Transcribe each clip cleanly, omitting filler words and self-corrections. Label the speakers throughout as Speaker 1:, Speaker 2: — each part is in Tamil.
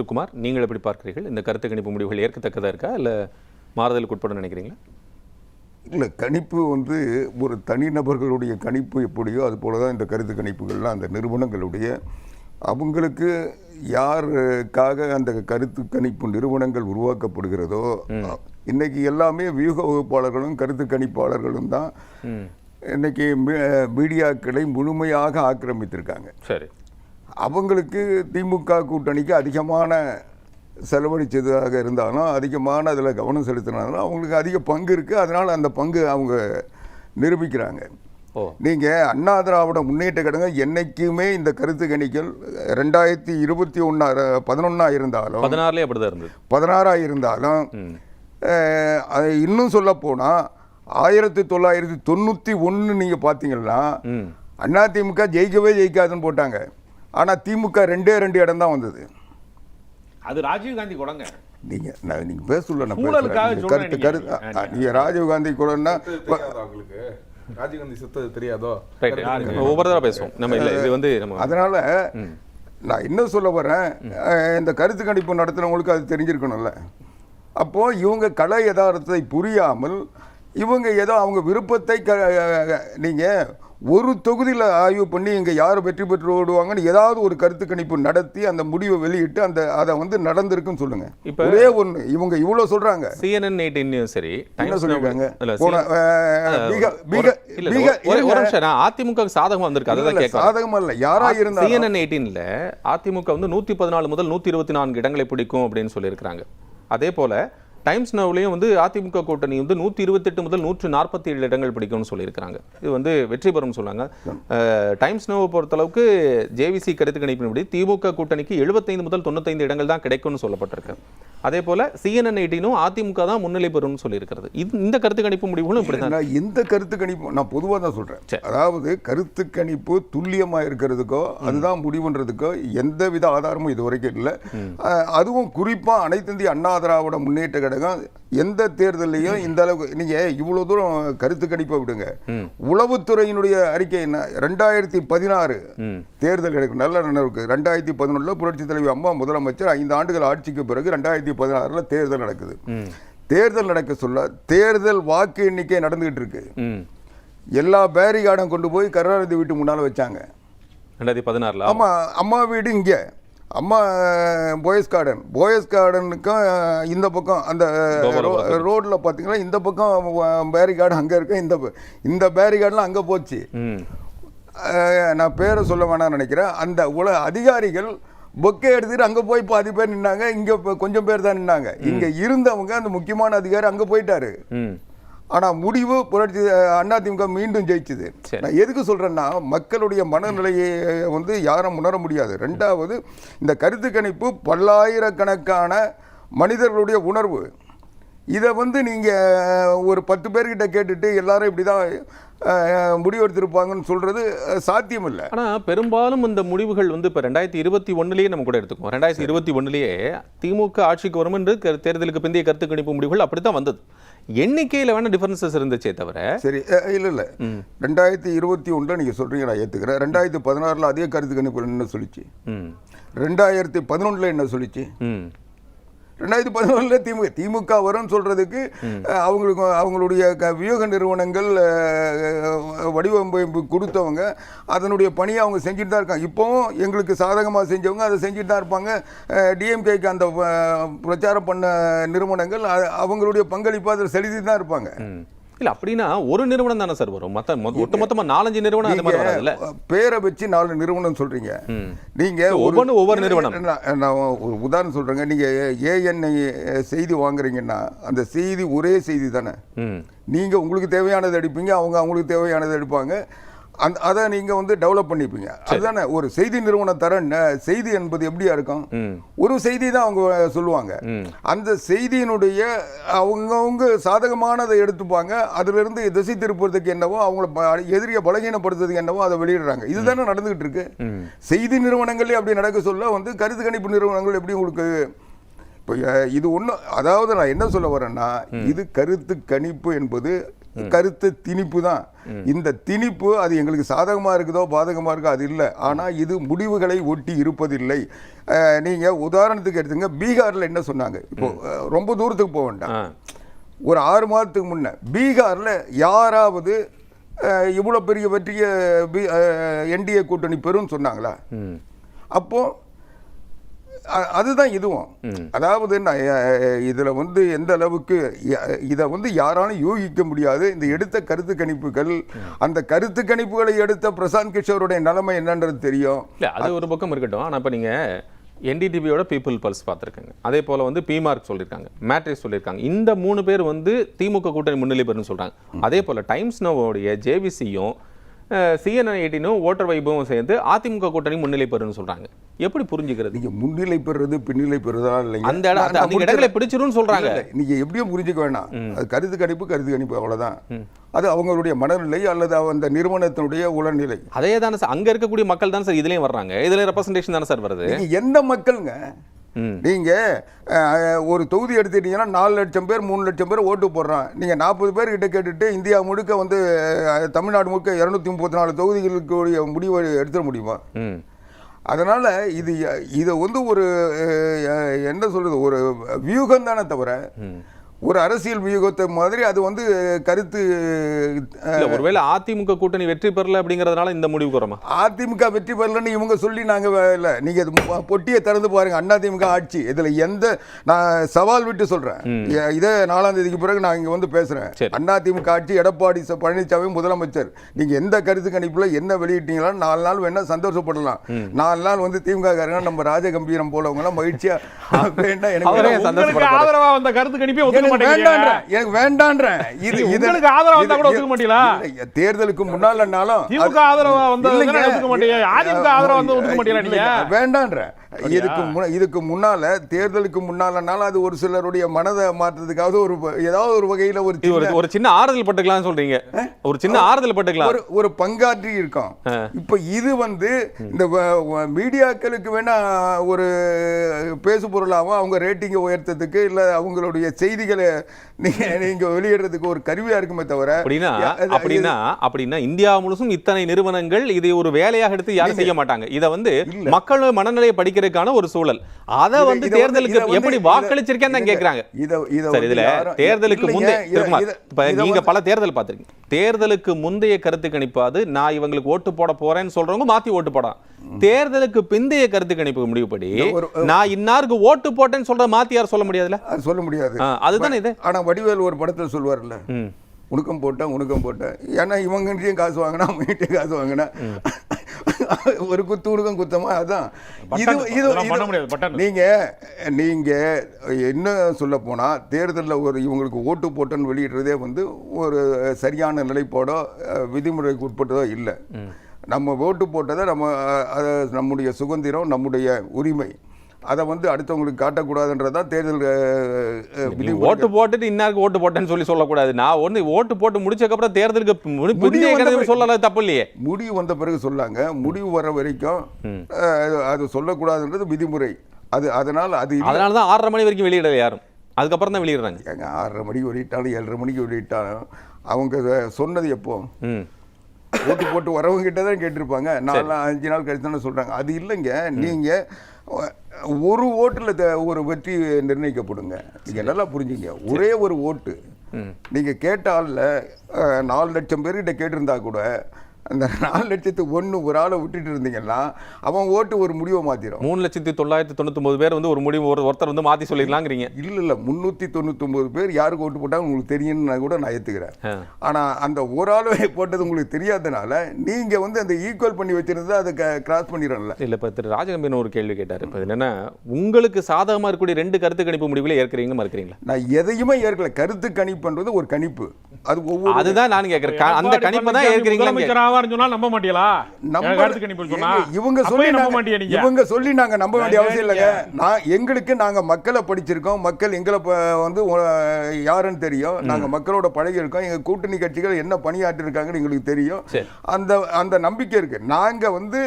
Speaker 1: குமார், நீங்கள் எப்படி பார்க்கிறீர்கள்? இந்த கருத்து கணிப்பு முடிவுகள் ஏற்கத்தக்கதாக இருக்கா இல்லை மாறுதலுக்கு உட்பட நினைக்கிறீங்களா?
Speaker 2: இல்லை, கணிப்பு ஒரு தனிநபர்களுடைய கணிப்பு எப்படியோ அது போல தான் இந்த கருத்து கணிப்புகள்லாம் அந்த நிறுவனங்களுடைய அவங்களுக்கு யாருக்காக அந்த கருத்து கணிப்பு நிறுவனங்கள் உருவாக்கப்படுகிறதோ இன்னைக்கு எல்லாமே வியூக வகுப்பாளர்களும் கருத்து கணிப்பாளர்களும் தான் இன்னைக்கு மீடியாக்களை முழுமையாக ஆக்கிரமித்திருக்காங்க.
Speaker 1: சரி,
Speaker 2: அவங்களுக்கு திமுக கூட்டணிக்கு அதிகமான செலவழித்ததாக இருந்தாலும் அதிகமான அதில் கவனம் செலுத்தினாலும் அவங்களுக்கு அதிக பங்கு இருக்குது. அதனால் அந்த பங்கு அவங்க நிரூபிக்கிறாங்க. நீங்கள் அண்ணா திராவிட முன்னேற்ற கழகம் என்னைக்குமே இந்த கருத்து கணிகள் 2021 இருந்தாலும் 16 இருந்தாலும் இன்னும் சொல்ல போனால் 1991 நீங்கள் பார்த்தீங்கன்னா அதிமுக ஜெயிக்கவே ஜெயிக்காதுன்னு போட்டாங்க. ஆனால் திமுக 2 இடம் தான் வந்தது.
Speaker 3: அது ராஜீவ்காந்தி கூடங்க.
Speaker 2: நீங்க பேசல நீங்க ராஜீவ்காந்தி கூடன்னா
Speaker 4: ராஜீவ்காந்தி சுத்தது தெரியாதோ?
Speaker 1: ஒவ்வொரு தடவை பேசுவோம் நம்ம. இல்லை, இது
Speaker 2: அதனால நான் என்ன சொல்ல வரேன், இந்த கருத்து கணிப்பு நடத்துறவங்களுக்கு அது தெரிஞ்சிருக்கணும்ல. அப்போ இவங்க கலை யதார்த்தத்தை புரியாமல் இவங்க ஏதோ அவங்க விருப்பத்தை நீங்க ஒரு தொகுதியில் ஆய்வு பண்ணி இங்கே யார் வெற்றி பெற்று ஓடுவாங்கன்னு ஏதாவது ஒரு கருத்து கணிப்பு நடத்தி அந்த முடிவை வெளியிட்டு அதை நடந்திருக்குன்னு சொல்லுங்க. இப்போ ஒரே ஒன்று இவங்க இவ்வளோ சொல்றாங்க.
Speaker 1: CNN 18 சரி
Speaker 2: என்ன சொல்லியிருக்காங்க?
Speaker 1: அதிமுக சாதகம் வந்திருக்கு.
Speaker 2: சாதகமா இல்லை, யாரா இருந்தாலும்
Speaker 1: CNN 18ல அதிமுக 114 முதல் 124 இடங்களை பிடிக்கும் அப்படின்னு சொல்லியிருக்கிறாங்க. அதே போல டைம்ஸ் நவ்லையும் அதிமுக கூட்டணி 128 முதல் 147 இடங்கள் பிடிக்கும்னு சொல்லியிருக்கிறாங்க. இது வெற்றி பெறும் சொன்னாங்க. டைம்ஸ் நவ் பொறுத்தளவுக்கு ஜேவிசி கருத்து கணிப்பின்படி திமுக கூட்டணிக்கு 75 முதல் 95 இடங்கள் தான் கிடைக்கும்னு சொல்லப்பட்டிருக்கு. அதே போல CNN 18 அதிமுக தான் முன்னிலை பெறும்னு சொல்லியிருக்கிறது. இந்த கருத்து கணிப்பு முடிவுகளும் இப்படிதான்.
Speaker 2: இந்த கருத்து கணிப்பு நான் பொதுவாக தான் சொல்றேன். அதாவது கருத்து கணிப்பு துல்லியமா இருக்கிறதுக்கோ அதுதான் முடிவுன்றதுக்கோ எந்தவித ஆதாரமும் இது வரைக்கும் இல்லை. அதுவும் குறிப்பா அனைத்து இந்திய அண்ணா திராவிட முன்னேற்ற கழகம் எந்த தேர்தலையும் இந்த அளவுக்கு நீங்க இவ்வளவு தூரம் கருத்து கணிப்பை விடுங்க. உளவுத்துறையினுடைய அறிக்கை என்ன? 2016 தேர்தல் எனக்கு நல்ல நினைவுக்கு. 2011 புரட்சி தலைவி அம்மா முதலமைச்சர் 5 ஆண்டுகள் ஆட்சிக்கு பிறகு 2016 தேர்தல் நடக்குது. தேர்தல் நடக்க சொல்ல தேர்தல் வாக்கு எண்ணிக்கை நடந்துகிட்டு இருக்கு. எல்லா பேரிகார்டும் கொண்டு போய் கருணாநிதி வீட்டு முன்னால வச்சாங்க
Speaker 1: 2016.
Speaker 2: ஆமா, அம்மா வீடு இங்க, அம்மா போயஸ் கார்டனுக்கும் இந்த பக்கம் அந்த ரோட்ல பாத்தீங்கன்னா இந்த பக்கம் பேரிகார்டு அங்க இருக்கு. இந்த பேரிகார்டுலாம் அங்க போச்சு. நான் பேரை சொல்ல வேணாம்னு நினைக்கிறேன். அந்த அதிகாரிகள் பொக்கே எடுத்துட்டு அங்க போய் பாதி பேர் நின்னாங்க, இங்க கொஞ்சம் பேர் தான் நின்னாங்க. இங்க இருந்தவங்க அந்த முக்கியமான அதிகாரி அங்க போயிட்டாரு. ஆனா முடிவு புரட்சி அதிமுக மீண்டும் ஜெயிச்சுது. நான் எதுக்கு சொல்றேன்னா மக்களுடைய மனநிலையை யாரும் உணர முடியாது. ரெண்டாவது, இந்த கருத்து கணிப்பு பல்லாயிரக்கணக்கான மனிதர்களுடைய உணர்வு. இதை நீங்க ஒரு 10 பேர்கிட்ட கேட்டுட்டு எல்லாரும் இப்படிதான் முடிவெடுத்திருப்பாங்கன்னு சொல்றது சாத்தியம் இல்லை.
Speaker 1: ஆனா பெரும்பாலும் இந்த முடிவுகள் இப்போ 2021 நம்ம கூட எடுத்துக்கோம். 2021 திமுக ஆட்சிக்கு வரும் என்று தேர்தலுக்கு பிந்தைய கருத்து கணிப்பு முடிவுகள் அப்படித்தான் வந்தது. எண்ணிக்கையில் வேணா டிஃபரன்சஸ் இருந்துச்சே தவிர.
Speaker 2: சரி, இல்லை 2021 நீங்க சொல்றீங்க, நான் ஏத்துக்கிறேன். 2016 அதே கருத்து கணிப்பு என்ன சொல்லிச்சு? 2011 என்ன சொல்லிச்சு? 2011 திமுக வரும் சொல்றதுக்கு அவங்களுடைய வியூக நிறுவனங்கள் வடிவமைப்பு கொடுத்தவங்க அதனுடைய பணியை அவங்க செஞ்சுட்டு தான் இருக்காங்க. இப்போவும் எங்களுக்கு சாதகமாக செஞ்சவங்க அதை செஞ்சுட்டு தான் இருப்பாங்க. டிஎம்கேக்கு அந்த பிரச்சாரம் பண்ண நிறுவனங்கள் அவங்களுடைய பங்களிப்பு அதில் செலுத்திட்டு தான் இருப்பாங்க.
Speaker 1: இல்ல அப்படின்னா ஒரு நிறுவனம் தானே சார் வரும்? ஒட்டுமொத்தமா 4-5 நிறுவனம் அது மாதிரி வராதுல்ல.
Speaker 2: பேரை வச்சு 4 நிறுவனம் சொல்றீங்க நீங்க.
Speaker 1: ஒவ்வொரு நிறுவனம்.
Speaker 2: நான் ஒரு உதாரணம் சொல்றேங்க. நீங்க ஏஎன்ஐ செய்தி வாங்குறீங்கன்னா அந்த செய்தி ஒரே செய்தி தானே. நீங்க உங்களுக்கு தேவையானது எடுப்பீங்க, அவங்க அவங்களுக்கு தேவையானது எடுப்பாங்க. அதை நீங்க டெவலப் பண்ணிப்பீங்க. அதுதானே ஒரு செய்தி நிறுவனம் தர செய்தி என்பது எப்படியா இருக்கும்? ஒரு செய்தி தான் அவங்க சொல்லுவாங்க. அந்த செய்தியினுடைய அவங்க சாதகமானதை எடுத்துப்பாங்க. அதுல இருந்து திசை திருப்புறதுக்கு என்னவோ அவங்கள எதிரியை பலகீனப்படுத்துறதுக்கு என்னவோ அதை வெளியிடுறாங்க. இதுதானே நடந்துகிட்டு இருக்கு. செய்தி நிறுவனங்களே அப்படி நடக்க சொல்ல கருத்து கணிப்பு நிறுவனங்கள் எப்படி உங்களுக்கு இப்போ இது ஒன்றும், அதாவது நான் என்ன சொல்ல வரேன்னா இது கருத்து கணிப்பு என்பது கருத்து திணிப்பு தான். இந்த திணிப்பு அது எங்களுக்கு சாதகமா இருக்குதோ பாதகமா இருக்கோ அது இல்லை. ஆனா இது முடிவுகளை ஒட்டி இருப்பதில்லை. நீங்க உதாரணத்துக்கு எடுத்துங்க, பீகார்ல என்ன சொன்னாங்க, இப்போ ரொம்ப தூரத்துக்கு போக வேண்டாம், ஒரு 6 மாதத்துக்கு முன்ன பீகார்ல யாராவது இவ்வளவு பெரிய வெற்றிய என்டிஏ கூட்டணி பெறும் சொன்னாங்களா? அப்போ அதுதான் இதுவும். அதாவது இதுல வந்து எந்த அளவுக்கு இதை வந்து யாராலும் யூகிக்க முடியாது. இந்த எடுத்த கருத்து கணிப்புகள், அந்த கருத்து கணிப்புகளை எடுத்த பிரசாந்த் கிஷோருடைய நிலைமை என்னன்றது தெரியும்.
Speaker 1: அது ஒரு பக்கம் இருக்கட்டும். ஆனா இப்ப நீங்க என்டிடிவியோட பீப்புள் பல்ஸ் பார்த்துருக்காங்க, அதே போல வந்து பிமார்க் சொல்லியிருக்காங்க, மேட்ரிக்ஸ் சொல்லியிருக்காங்க. இந்த 3 பேர் வந்து திமுக கூட்டணி முன்னிலை பெறுன்னு சொல்றாங்க. அதே போல டைம்ஸ் நோவோடைய ஜேவிசியும் CNN18 ஓட்டர் வைபவம் சேர்ந்து அதிமுக கூட்டணி முன்னிலை பெறுன்னு சொல்றாங்க. எப்படி புரிஞ்சுக்கிறது?
Speaker 2: நீங்க முன்னிலை பெறுறது பின்னிலை பெறுறதா இல்லைங்க,
Speaker 1: அந்த இடங்களை பிடிச்சிருன்னு சொல்றாங்க.
Speaker 2: நீங்க எப்படியும் புரிஞ்சுக்க வேணாம். அது கருத்து கணிப்பு அவ்வளவுதான். அது அவங்களுடைய மனநிலை அல்லது அந்த நிறுவனத்தினுடைய உளநிலை.
Speaker 1: அதே தானே சார், அங்க இருக்கக்கூடிய மக்கள் தானே சார் இதுலயும் வர்றாங்க. இதுல ரெப்ரசன்டேஷன் தானே சார் வருது.
Speaker 2: எந்த மக்கள்ங்க? நீங்க ஒரு தொகுதி எடுத்துட்டீங்கன்னா 4 லட்சம் பேர் 3 லட்சம் பேர் ஓட்டு போடுறான். நீங்க 40 பேர் கிட்ட கேட்டுட்டு இந்தியா முழுக்க வந்து தமிழ்நாடு முழுக்க 234 தொகுதிகளுக்கு முடிவு எடுத்துட முடியுமா? அதனால இதை வந்து ஒரு என்ன சொல்றது, ஒரு வியூகம் தானே தவிர ஒரு அரசியல் வியூகத்தை மாதிரி அது வந்து கருத்து.
Speaker 1: ஒருவேளை அதிமுக கூட்டணி வெற்றி பெறல அப்படிங்கறதுனால இந்த முடிவுக்கு வரமா?
Speaker 2: அதிமுக வெற்றி பெறலன்னு இவங்க சொல்லி நாங்க இல்ல, நீங்க பொட்டியை திறந்து பாருங்க. அதிமுக ஆட்சி இதுல எந்த, நான் சவால் விட்டு சொல்றேன், இதே 4ஆம் தேதிக்கு பிறகு நான் இங்க வந்து பேசுறேன். அதிமுக ஆட்சி, எடப்பாடி பழனிசாமி முதலமைச்சர், நீங்க எந்த கருத்து கணிப்புல என்ன வெளியிட்டீங்களா 4 நாள் வேணா சந்தோஷப்படலாம். 4 நாள் வந்து திமுக காரங்க நம்ம ராஜகம்பீரம் போலவங்க எல்லாம் மகிழ்ச்சியா வேண்டாம். எனக்கு
Speaker 3: ஆதரவா வந்த கருத்து கணிப்பே
Speaker 2: எனக்கு வேண்டான்ற இது
Speaker 3: உங்களுக்கு ஆதரவா வந்தா கூட ஒத்துக்க மாட்டீங்களா?
Speaker 2: தேர்தலுக்கு முன்னாலனாலும்
Speaker 3: திமுக ஆதரவா வந்தா ஒத்துக்க மாட்டீங்க, அதிமுக ஆதரவா வந்தா ஒத்துக்க மாட்டீங்களா? நீங்க
Speaker 2: வேண்டான்ற இதுக்கு முன்னால, தேர்தலுக்கு முன்னாலனாலும் அது ஒரு சிலருடைய மனதை மாற்றத்துக்காக ஒரு ஏதாவது ஒரு வகையில ஒரு
Speaker 1: சின்ன ஆறுதல் பட்டுக்கலாம் சொல்றீங்க. ஒரு சின்ன ஆறுதல் பட்டுக்கலாம்,
Speaker 2: ஒரு பங்காற்றி இருக்கோம். இப்ப இது வந்து இந்த மீடியாக்களுக்கு வேணா ஒரு பேசு பொருளாகவும் அவங்க ரேட்டிங்கை உயர்த்ததுக்கு இல்ல அவங்களுடைய செய்திகளை நீங்க வெளியிடுறதுக்கு ஒரு கருவியா இருக்குமே தவிர,
Speaker 1: அப்படின்னா இந்தியா முழுசும் இத்தனை நிறுவனங்கள் இதை ஒரு வேலையாக எடுத்து யாரும் செய்ய மாட்டாங்க. இதை வந்து மக்கள் மனநிலையை படிக்கிறதுக்கான ஒரு சூழல். அத வந்து தேர்தலுக்கு எப்படி வாக்களிச்சிருக்கேன்னு தான் கேக்குறாங்க. இதுல தேர்தலுக்கு முந்தைய, நீங்க பல தேர்தல் பார்த்திருக்கீங்க, தேர்தலுக்கு முந்தைய கருத்து கணிப்பாது நான் இவங்களுக்கு ஓட்டு போட போறேன்னு சொல்றவங்க மாத்தி ஓட்டு போடலாம். தேர்தலுக்கு பிந்தைய கருத்து கணிப்பு முடிவுபடி நான் இன்னாருக்கு ஓட்டு போட்டேன்னு சொல்ற மாத்தி யார் சொல்ல முடியாதுல்ல? சொல்ல முடியாது. அதுதானே இது.
Speaker 2: ஆனா வடிவேல் ஒரு படத்தில் சொல்வார்ல, உனக்கம் போட்டேன், ஏன்னா இவங்ககிட்டயும் காசு வாங்கினா அவங்ககிட்டயும் காசு வாங்கினா ஒரு குத்து உனக்கம் குத்தமா. அதான் நீங்க என்ன சொல்ல போனா, தேர்தலில் ஒரு இவங்களுக்கு ஓட்டு போட்டோன்னு வெளியிடுறதே வந்து ஒரு சரியான நிலைப்பாடோ விதிமுறைக்கு உட்பட்டதோ இல்லை. நம்ம ஓட்டு போட்டதை நம்முடைய சுதந்திரம், நம்முடைய உரிமை, அதை வந்து அடுத்தவங்களுக்கு காட்டக்கூடாதுன்றதான் தேர்தல் விதி.
Speaker 1: ஓட்டு போட்டுட்டு இன்னாருக்கு ஓட்டு போட்டேன்னு சொல்லக்கூடாது. நான் ஓட்டு போட்டு முடிச்சக்கப்புறம் தேர்தலுக்கு சொல்லல, தப்பு இல்லையே.
Speaker 2: முடிவு வந்த பிறகு சொல்லாங்க, முடிவு வர வரைக்கும் அது சொல்லக்கூடாதுன்றது விதிமுறை. அதனாலதான்
Speaker 1: 6:30 மணி வரைக்கும் வெளியிடல யாரும், அதுக்கப்புறம் தான் வெளியிடுறாங்க.
Speaker 2: 6:30 மணிக்கு வெளியிட்டாலும் 7:30 மணிக்கு வெளியிட்டாலும் அவங்க சொன்னது எப்போ? ஓட்டு போட்டு வரவங்க கிட்ட தான் கேட்டிருப்பாங்க. 4-5 நாள் கழிச்சு தானே சொல்றாங்க. அது இல்லைங்க. நீங்க ஒரு ஓட்டுல ஒரு வெற்றி நிர்ணயிக்கப்படுங்க. நீங்க நல்லா புரிஞ்சுங்க. ஒரே ஒரு ஓட்டு நீங்க கேட்டால 4 லட்சம் பேர்கிட்ட கேட்டிருந்தா கூட அந்த 4,01,000 ஒரு ஆளை விட்டுட்டு இருந்தீங்கன்னா அவன் ஓட்டு ஒரு முடிவை மாத்திரும்.
Speaker 1: 3,999 பேர் வந்து ஒரு முடிவு ஒருத்தர் வந்து மாத்தி சொல்லிடலாங்கிறீங்க.
Speaker 2: இல்ல 399 பேர் யாருக்கு ஓட்டு போட்டாங்க உங்களுக்கு தெரியும்னு கூட நான் ஏத்துக்கிறேன். ஆனா அந்த ஒரு ஆளை போட்டது உங்களுக்கு தெரியாதனால நீங்க வந்து அந்த ஈக்குவல் பண்ணி வச்சிருந்தா அதை கிராஸ் பண்ணிடல.
Speaker 1: இல்ல இப்ப திரு ராஜகம்பீரன் ஒரு கேள்வி கேட்டாரு. இப்ப என்னன்னா, உங்களுக்கு சாதகமா இருக்கக்கூடிய 2 கருத்து கணிப்பு முடிவுகளை ஏற்கிறீங்க மறுக்கிறீங்களா?
Speaker 2: நான் எதையுமே ஏற்கல. கருத்து கணிப்புன்றது ஒரு கணிப்பு. அது ஒவ்வொரு,
Speaker 1: அதுதான் நான் கேட்கிறேன். அந்த கணிப்பை தான் ஏற்கிறீங்களா?
Speaker 3: நம்ப மாட்டீங்களா?
Speaker 2: இவங்க சொல்லி நாங்க நம்ப வேண்டிய அவசியம் இல்லைங்க. எங்களுக்கு நாங்க மக்களை படிச்சிருக்கோம், மக்கள் எங்களை வந்து யாருன்னு தெரியும், நாங்க மக்களோட பழகி இருக்கோம், எங்க கூட்டணி கட்சிகள் என்ன பணியாற்றி இருக்காங்கன்னு எங்களுக்கு தெரியும். அந்த நம்பிக்கை இருக்கு. நாங்க வந்து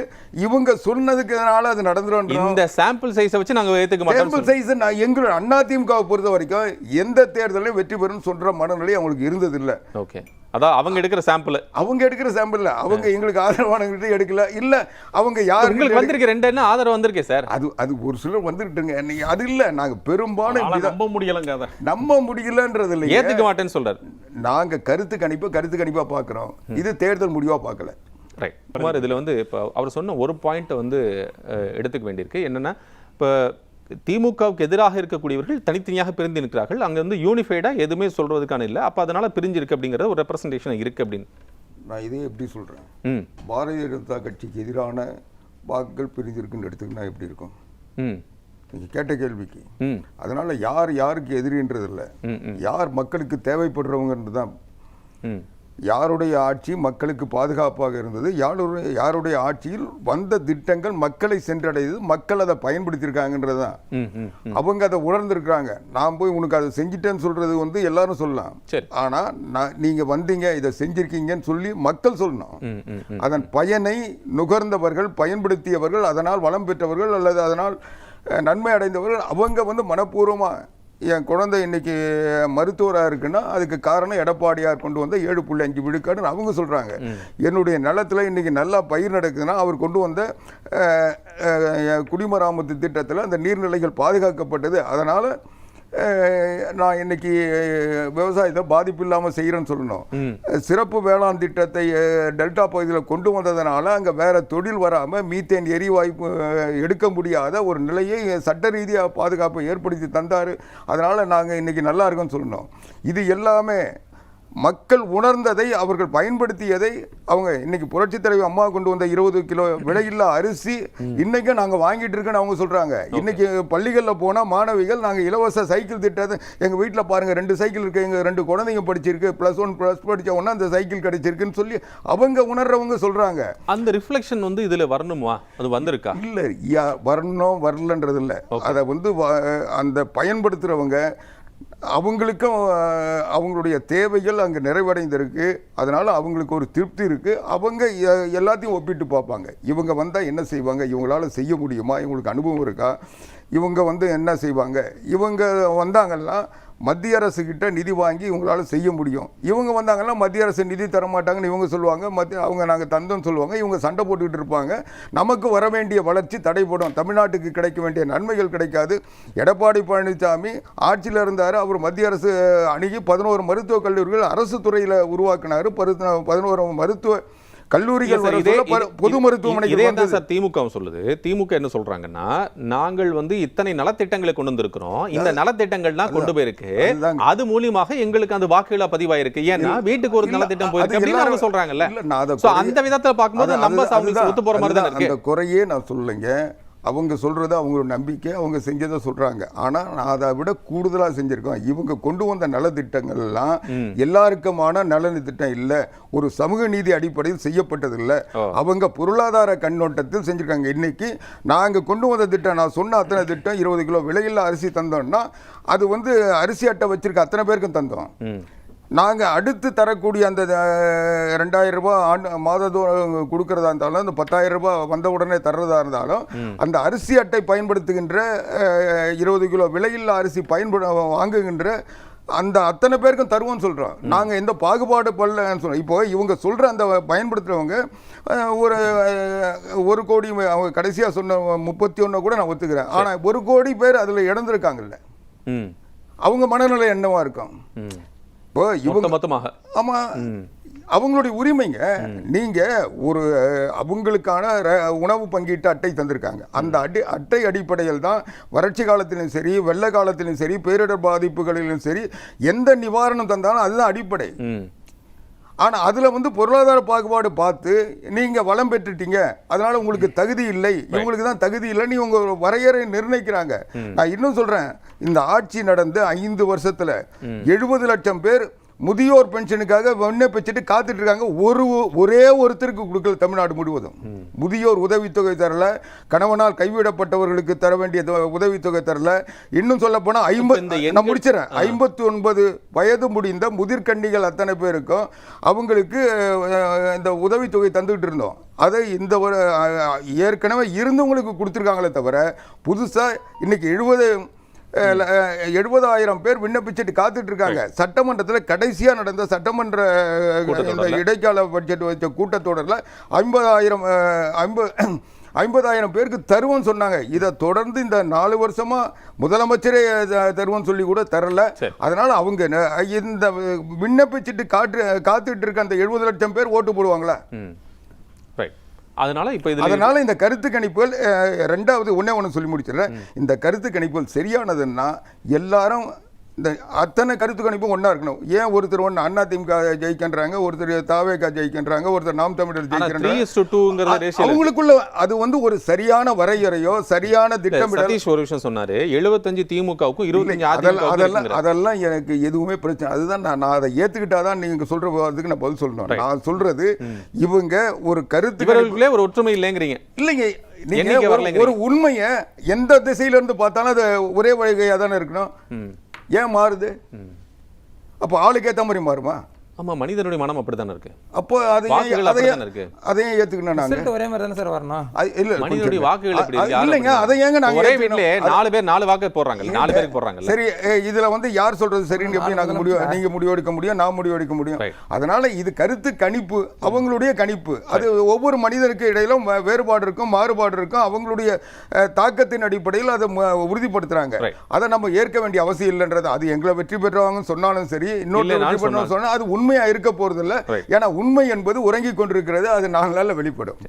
Speaker 2: இவங்க சொன்னதுக்குனால அது நடந்துரும்.
Speaker 1: இந்த சாம்பிள் சைஸை வச்சு நாங்க ஏத்துக்க மாட்டோம்.
Speaker 2: சாம்பிள் சைஸ் எங்களோட அதிமுகவை பொறுத்த வரைக்கும் எந்த தேர்தலையும் வெற்றி பெறும் சொல்ற மனநிலை அவங்களுக்கு இருந்தது இல்ல.
Speaker 1: ஓகே. அதான் அவங்க எடுக்கிற சாம்பிள்
Speaker 2: அவங்க எங்களுக்கு ஆதரவானவங்ககிட்ட எடுக்கல இல்ல அவங்க யாரு
Speaker 1: உங்களுக்கு வந்திருக்கு 2 என்ன ஆதரவு வந்திருக்கே சார்.
Speaker 2: அது ஒரு சிலர் வந்துட்டுங்க. அது இல்ல நாங்க பெரும்பாலும்
Speaker 3: நம்ப முடியலங்க, அதை
Speaker 2: நம்ப முடியலன்றது இல்லை,
Speaker 1: ஏத்துக்க மாட்டேன்னு சொல்றாரு.
Speaker 2: நாங்க கருத்து கணிப்பா பாக்குறோம், இது தேர்தல் முடிவா பார்க்கல.
Speaker 1: ரைட் குமார், இதுல வந்து இப்போ அவர் சொன்ன ஒரு பாயிண்ட் வந்து எடுத்துக்க வேண்டியிருக்கு. என்னன்னா இப்போ திமுகவுக்கு எதிராக இருக்கக்கூடியவர்கள் தனித்தனியாக பிரிந்து நிற்கிறார்கள், அங்கே வந்து யூனிஃபைடா எதுவுமே சொல்றதுக்கான இல்லை, அப்போ அதனால பிரிஞ்சு இருக்கு அப்படிங்கிறது ஒரு ரெப்ரசன்டேஷன் இருக்கு அப்படின்னு
Speaker 2: நான் இதே எப்படி சொல்றேன். பாரதிய ஜனதா கட்சிக்கு எதிரான வாக்குகள் பிரிஞ்சிருக்குன்னு எடுத்துக்கினா எப்படி இருக்கும் நீங்க கேட்ட கேள்விக்கு? அதனால யாருக்கு எதிரின்றது இல்லை, யார் மக்களுக்கு தேவைப்படுறவங்கன்றது தான். யாருடைய ஆட்சி மக்களுக்கு பாதுகாப்பாக இருந்தது, யாருடைய ஆட்சியில் வந்த திட்டங்கள் மக்களை சென்றடைந்தது, மக்கள் அதை பயன்படுத்தியிருக்காங்கன்றது தான். அவங்க அதை உணர்ந்திருக்கிறாங்க. நான் போய் உனக்கு அதை செஞ்சிட்டேன்னு சொல்றது வந்து எல்லாரும் சொல்லலாம், ஆனா நீங்க வந்தீங்க இதை செஞ்சிருக்கீங்கன்னு சொல்லி மக்கள் சொல்லணும். அதன் பயனை நுகர்ந்தவர்கள், பயன்படுத்தியவர்கள், அதனால் வளம் பெற்றவர்கள் அல்லது அதனால் நன்மை அடைந்தவர்கள், அவங்க வந்து மனப்பூர்வமா என் குழந்தை இன்னைக்கு மருத்துவராக இருக்குன்னா அதுக்கு காரணம் எடப்பாடியார் கொண்டு வந்த 7.5 விழுக்காடுன்னு அவங்க சொல்கிறாங்க. என்னுடைய நிலத்தில் இன்னைக்கு நல்லா பயிர் நடக்குதுன்னா அவர் கொண்டு வந்த குடிமராமத்து திட்டத்தில் அந்த நீர்நிலைகள் பாதுகாக்கப்பட்டது, அதனால் நான் இன்னைக்கு விவசாயத்தை பாதிப்பு இல்லாமல் செய்கிறேன்னு சொல்லணும். சிறப்பு வேளாண் திட்டத்தை டெல்டா பகுதியில் கொண்டு வந்ததுனால அங்கே வேற தொழில் வராமல் மீத்தேன் எரிவாயு எடுக்க முடியாத ஒரு நிலையை சட்ட ரீதியாக பாதுகாப்பை ஏற்படுத்தி தந்தார், அதனால் நாங்கள் இன்னைக்கு நல்லா இருக்கோன்னு சொல்லணும். இது எல்லாமே மக்கள் உணர்ந்ததை, அவர்கள் பயன்படுத்தியதை. அவங்க இன்னைக்கு புரட்சி தலைவி அம்மா கொண்டு வந்த 20 கிலோ விலையில்லா அரிசி இன்னைக்கும் நாங்க வாங்கிட்டு இருக்கோன்னு அவங்க சொல்றாங்க. இன்னைக்கு பள்ளிகளில் போனா மாணவிகள் நாங்க இலவச சைக்கிள் திட்டத்தை, எங்க வீட்டில் பாருங்க 2 சைக்கிள் இருக்கு, எங்க 2 குழந்தைங்க படிச்சிருக்கு, +1 படிச்ச உடனே அந்த சைக்கிள் கிடைச்சிருக்குன்னு சொல்லி அவங்க உணர்றவங்க சொல்றாங்க.
Speaker 1: அந்த ரிஃப்ளெக்ஷன் வந்து இதுல வரணுமா? அது வந்திருக்கா?
Speaker 2: இல்ல, வரணும் வரலன்றது இல்லை. அதை வந்து அந்த பயன்படுத்துறவங்க அவங்களுக்கும் அவங்களுடைய தேவைகள் அங்கே நிறைவடைந்திருக்கு, அதனால் அவங்களுக்கு ஒரு திருப்தி இருக்குது. அவங்க எல்லாத்தையும் ஒப்பிட்டு பார்ப்பாங்க. இவங்க வந்தால் என்ன செய்வாங்க, இவங்களால செய்ய முடியுமா, இவங்களுக்கு அனுபவம் இருக்கா, இவங்க வந்து என்ன செய்வாங்க, இவங்க வந்தாங்கன்னா மத்திய அரசு கிட்ட நிதி வாங்கி இவங்களால செய்ய முடியும், இவங்க வந்தாங்கன்னா மத்திய அரசு நிதி தர மாட்டாங்கன்னு இவங்க சொல்லுவாங்க, அவங்க நாங்கள் தந்தோன்னு சொல்லுவாங்க, இவங்க சண்டை போட்டுக்கிட்டு இருப்பாங்க. நமக்கு வர வேண்டிய வளர்ச்சி தடைப்படும், தமிழ்நாட்டுக்கு கிடைக்க வேண்டிய நன்மைகள் கிடைக்காது. எடப்பாடி பழனிசாமி ஆட்சியில் இருந்தார், அவர் மத்திய அரசு அணுகி 11 மருத்துவக் கல்லூரிகள் அரசு துறையில் உருவாக்கினார், 11 மருத்துவ கல்லூரிகள் பொது மருத்துவமனை.
Speaker 1: திமுக சொல்லுது. திமுக என்ன சொல்றாங்கன்னா, நாங்கள் வந்து இத்தனை நலத்திட்டங்களை கொண்டு வந்திருக்கிறோம், இந்த நலத்திட்டங்கள்லாம் கொண்டு போயிருக்கு, அது மூலியமாக எங்களுக்கு அந்த வாக்குகளா பதிவாயிருக்கு, ஏன்னா வீட்டுக்கு ஒரு நலத்திட்டம் போயிருக்கு அப்படின்னு அவங்க சொல்றாங்கல்ல. அந்த விதத்துல பார்க்கும்போது நம்ம ஒத்து போற மாதிரி தான் இருக்கு.
Speaker 2: அந்த குறையே நான் சொல்லுங்க, அவங்க சொல்றது அவங்களோட நம்பிக்கை, அவங்க செஞ்சதை சொல்றாங்க. ஆனா நான் அதை விட கூடுதலாக செஞ்சிருக்கோம். இவங்க கொண்டு வந்த நலத்திட்டங்கள் எல்லாம் எல்லாருக்குமான நலன் திட்டம் இல்லை, ஒரு சமூக நீதி அடிப்படையில் செய்யப்பட்டது இல்லை, அவங்க பொருளாதார கண்ணோட்டத்தில் செஞ்சிருக்காங்க. இன்னைக்கு நாங்க கொண்டு வந்த திட்டம், நான் சொன்ன அத்தனை திட்டம், 20 கிலோ விலையில்லா அரிசி தந்தோம்னா அது வந்து அரிசி அட்டை வச்சிருக்க அத்தனை பேருக்கும் தந்தோம். நாங்கள் அடுத்து தரக்கூடிய அந்த 2000 ரூபாய் மாதத்தோறும் கொடுக்கறதா இருந்தாலும், அந்த 10,000 ரூபாய் வந்த உடனே தர்றதா இருந்தாலும், அந்த அரிசி அட்டை பயன்படுத்துகின்ற 20 கிலோ விலையில்லா அரிசி வாங்குகின்ற அந்த அத்தனை பேருக்கும் தருவோம்னு சொல்கிறோம். நாங்கள் எந்த பாகுபாடு பண்ணலன்னு சொல்கிறோம். இப்போ இவங்க சொல்கிற அந்த பயன்படுத்துகிறவங்க ஒரு கோடி, அவங்க கடைசியாக சொன்ன 31 கூட நான் ஒத்துக்கிறேன். ஆனால் 1 கோடி பேர் அதில் இழந்திருக்காங்கல்ல, அவங்க மனநிலை என்னவா இருக்கும்? ஆமா, அவங்களுடைய உரிமைங்க. நீங்க ஒரு அவங்களுக்கான உணவு பங்கீட்டு அட்டை தந்திருக்காங்க. அந்த அட்டை அடிப்படையில் தான் வறட்சி காலத்திலும் சரி, வெள்ள காலத்திலும் சரி, பேரிடர் பாதிப்புகளிலும் சரி, எந்த நிவாரணம் தந்தாலும் அதுதான் அடிப்படை. ஆனா அதுல வந்து பொருளாதார பாகுபாடு பார்த்து நீங்க வளம் பெற்றுட்டீங்க, அதனால உங்களுக்கு தகுதி இல்லை, இவங்களுக்கு தான் தகுதி இல்லைன்னு இவங்க வரையறை நிர்ணயிக்கிறாங்க. நான் இன்னும் சொல்றேன், இந்த ஆட்சி நடந்து 5 வருஷத்துல 70 லட்சம் பேர் முதியோர் பென்ஷனுக்காக விண்ணப்பிச்சுட்டு காத்துட்டு இருக்காங்க. ஒரே ஒருத்தருக்கு கொடுக்கல தமிழ்நாடு முழுவதும். முதியோர் உதவித்தொகை தரல, கணவனால் கைவிடப்பட்டவர்களுக்கு தர வேண்டிய உதவித்தொகை தரல. இன்னும் சொல்ல போனா 59 வயது முடிந்த முதிர்கன்னிகள் அத்தனை பேருக்கும் அவங்களுக்கு இந்த உதவித்தொகை தந்துகிட்டு இருந்தோம். அதை இந்த ஏற்கனவே இருந்தவங்களுக்கு கொடுத்துருக்காங்களே தவிர புதுசா இன்னைக்கு 70,000 பேர் விண்ணப்பிச்சுட்டு காத்துட்டு இருக்காங்க. சட்டமன்றத்தில் கடைசியா நடந்த சட்டமன்ற இந்த இடைக்கால பட்ஜெட் வச்ச கூட்டத்தொடரில் 50,000 பேருக்கு தருவோம் சொன்னாங்க. இதை தொடர்ந்து இந்த 4 வருஷமா முதலமைச்சரே தருவோம் சொல்லி கூட தரல. அதனால அவங்க இந்த விண்ணப்பிச்சுட்டு காத்துட்டு இருக்க அந்த 70 லட்சம் பேர் ஓட்டு போடுவாங்களா?
Speaker 1: அதனால
Speaker 2: இந்த கருத்து கணிப்புகள் ரெண்டாவது ஒண்ணு சொல்லி முடிச்சிடுறேன். இந்த கருத்து கணிப்புகள் சரியானதுன்னா எல்லாரும் இந்த அத்தனை கருத்து கணிப்பும் ஒன்றா இருக்கணும். ஏன் ஒருத்தர் ஒன்று அதிமுக ஜெயிக்கின்றாங்க, ஒருத்தர் தாவேகா ஜெயிக்கின்றாங்க, ஒருத்தர் நாம் தமிழர் ஜெயிக்கின்றாங்க. அவங்களுக்குள்ள அது ஒரு சரியான வரையறையோ சரியான திட்டமிடல்.
Speaker 1: ஒரு விஷயம் சொன்னாரு, 75 திமுகவுக்கும் 25
Speaker 2: அதெல்லாம் எனக்கு எதுவுமே பிரச்சனை. அதுதான் நான் அதை ஏத்துக்கிட்டாதான் நீங்க சொல்றதுக்கு நான் பதில் சொல்லணும். நான் சொல்றது இவங்க ஒரு கருத்து
Speaker 1: ஒரு ஒற்றுமை இல்லைங்கிறீங்க.
Speaker 2: இல்லைங்க, நீங்க ஒரு உண்மையை எந்த திசையில இருந்து பார்த்தாலும் அது ஒரே வழிகையா தானே இருக்கணும். ஏன் மாறுது? அப்போ ஆளுக்கு ஏற்ற மாதிரி மாறுமா?
Speaker 1: ஆமா, மனிதனுடைய மனம் அப்படித்தானே இருக்கு.
Speaker 2: அப்போ அதையும் ஏத்துக்கணும். நாங்க
Speaker 4: ஒரே மாதிரி தானே சார் வரணும்.
Speaker 2: இல்ல,
Speaker 1: மனிதனுடைய வாக்குகள் எப்படி
Speaker 2: இல்லைங்க, அதை ஏங்க நாங்க
Speaker 1: ஒரே வீட்ல 4 பேர் 4 வாக்கு போடுறாங்க, 4 பேருக்கு போடுறாங்க.
Speaker 2: சரி, இதுல யார் சொல்றது சரின்னு எப்படி நாங்க நீங்க முடிவெடுக்க முடியும், நான் முடிவெடுக்க முடியும்? அதனால இது கருத்து கணிப்பு, அவங்களுடைய கணிப்பு. அது ஒவ்வொரு மனிதனுக்கு இடையிலும் வேறுபாடு இருக்கும், மாறுபாடு இருக்கும். அவங்களுடைய தாக்கத்தின் அடிப்படையில் அதை உறுதிப்படுத்துறாங்க. அதை நம்ம ஏற்க வேண்டிய அவசியம் இல்லைன்றது. அது எங்களை வெற்றி பெற்றவங்க சொன்னாலும் சரி, இன்னொரு வெற்றி பெற்றவங்க சொன்னா அது உண்மையா இருக்க போறது இல்லை. ஏன்னா உண்மை என்பது உறங்கிக் கொண்டிருக்கிறது. அது 4 நாள்ல வெளிப்படும்.